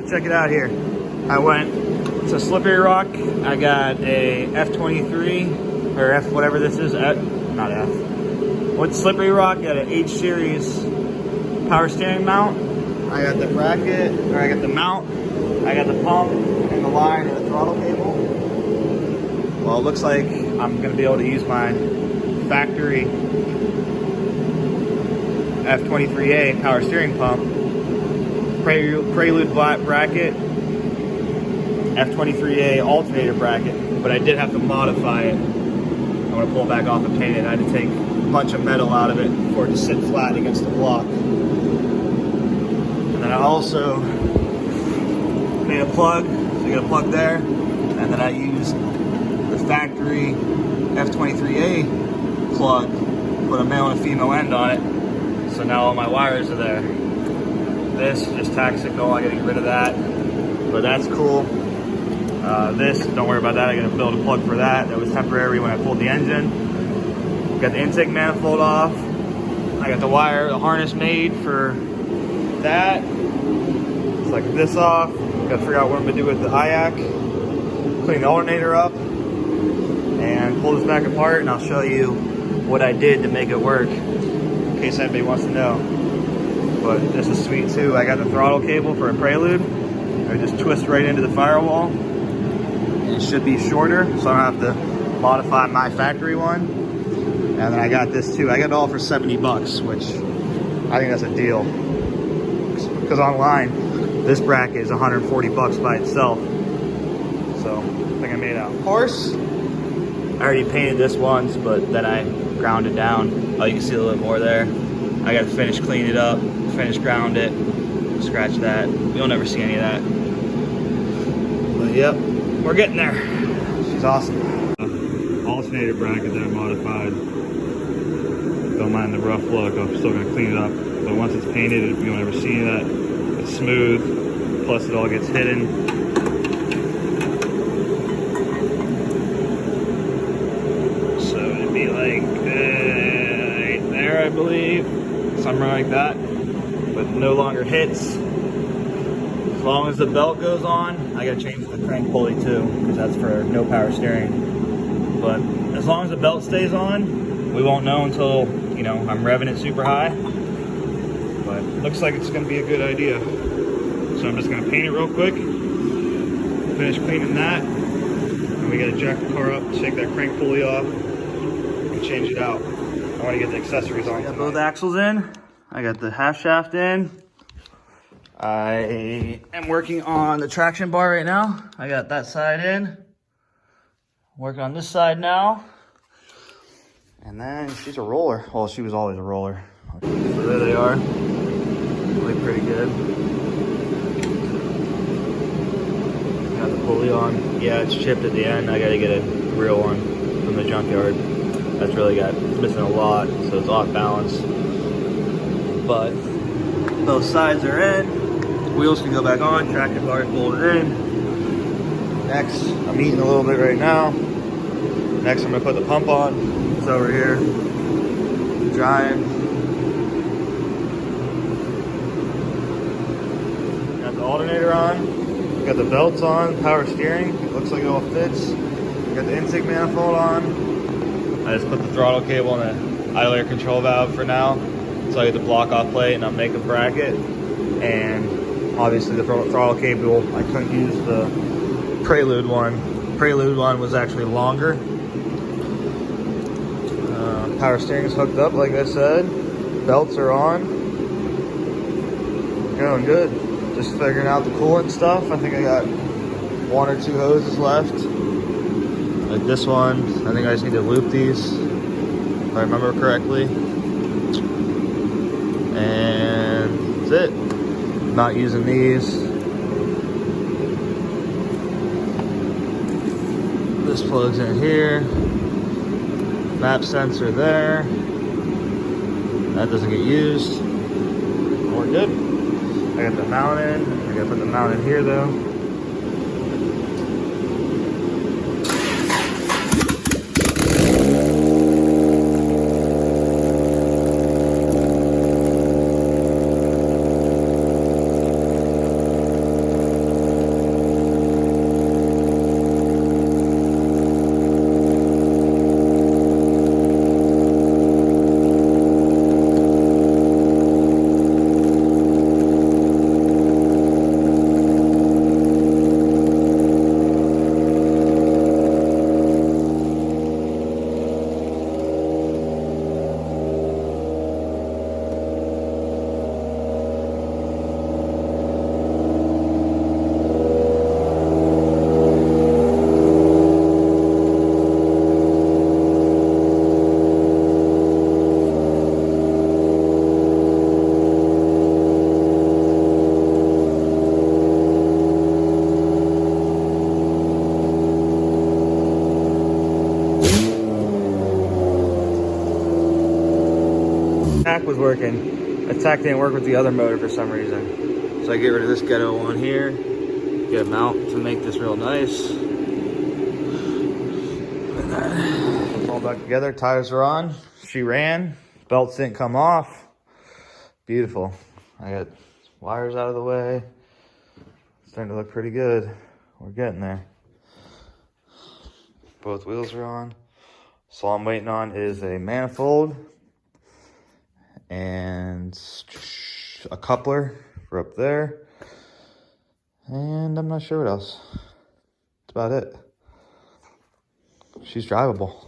check it out here. I went to Slippery Rock. I got a F23 or F whatever this is. Not F. Went to Slippery Rock. Got an H series power steering mount. I got the bracket, or I got the mount. I got the pump and the line and the throttle cable. Well, it looks like I'm gonna be able to use my factory H22A power steering pump, Prelude bracket, H23A alternator bracket, but I did have to modify it. I'm gonna pull it back off and paint it. I had to take a bunch of metal out of it for it to sit flat against the block. And then I also made a plug, so you got a plug there, and then I used the factory H23A plug, put a male and a female end on it. So now all my wires are there. This is just tack signal, I gotta get rid of that, but that's cool. This, don't worry about that, I gotta build a plug for that. That was temporary when I pulled the engine. Got the intake manifold off. I got the wire, the harness made for that. It's like this off. Gotta figure out what I'm gonna do with the IAC. Clean the alternator up and pull this back apart, and I'll show you what I did to make it work, in case anybody wants to know. But this is sweet too. I got the throttle cable for a Prelude. I just twist right into the firewall. It should be shorter, so I don't have to modify my factory one. And then I got this too. I got it all for 70 bucks, which I think that's a deal. Because online, this bracket is 140 bucks by itself. So I think I made out. Of course, I already painted this once, but then I ground it down. Oh, you can see a little bit more there. I got to finish clean it up, finish ground it, scratch that. You'll never see any of that. But yep, we're getting there. She's awesome. Alternator bracket that I modified. Don't mind the rough look, I'm still gonna clean it up. But once it's painted, you won't ever see that. It's smooth, plus it all gets hidden. So it'd be like right there, I believe. Somewhere like that, but no longer hits. As long as the belt goes on, I gotta change the crank pulley too, because that's for no power steering. But as long as the belt stays on, we won't know until, you know, I'm revving it super high. But it looks like it's gonna be a good idea. So I'm just gonna paint it real quick, finish cleaning that, and we gotta jack the car up, take that crank pulley off, and change it out. I want to get the accessories on. I got both axles in. I got the half shaft in. I am working on the traction bar right now. I got that side in. Working on this side now. And then she's a roller. Well, she was always a roller. So there they are. Look pretty good. Got the pulley on. Yeah, it's chipped at the end. I got to get a real one from the junkyard. That's really it's missing a lot, so it's off balance. But both sides are in. Wheels can go back on. Traction bar is bolted in. Next, I'm eating a little bit right now. Next, I'm gonna put the pump on. It's over here, drying. Got the alternator on. Got the belts on. Power steering. It looks like it all fits. Got the intake manifold on. I just put the throttle cable and the idle air control valve for now. So I get the block off plate and I'll make a bracket. And obviously the throttle cable, I couldn't use the Prelude one. Prelude one was actually longer. Power steering is hooked up like I said. Belts are on. Going good. Just figuring out the coolant stuff. I think I got 1 or 2 hoses left. Like this one, I think I just need to loop these, if I remember correctly. And that's it. Not using these. This plugs in here. Map sensor there. That doesn't get used. We're good. I got the mount in. I gotta put the mount in here though. tach was working. The tach didn't work with the other motor for some reason. So I get rid of this ghetto one here. Get a mount to make this real nice. All back together, tires are on. She ran, belts didn't come off. Beautiful. I got wires out of the way. It's starting to look pretty good. We're getting there. Both wheels are on. So all I'm waiting on is a manifold and a coupler for up there. And I'm not sure what else. That's about it. She's drivable.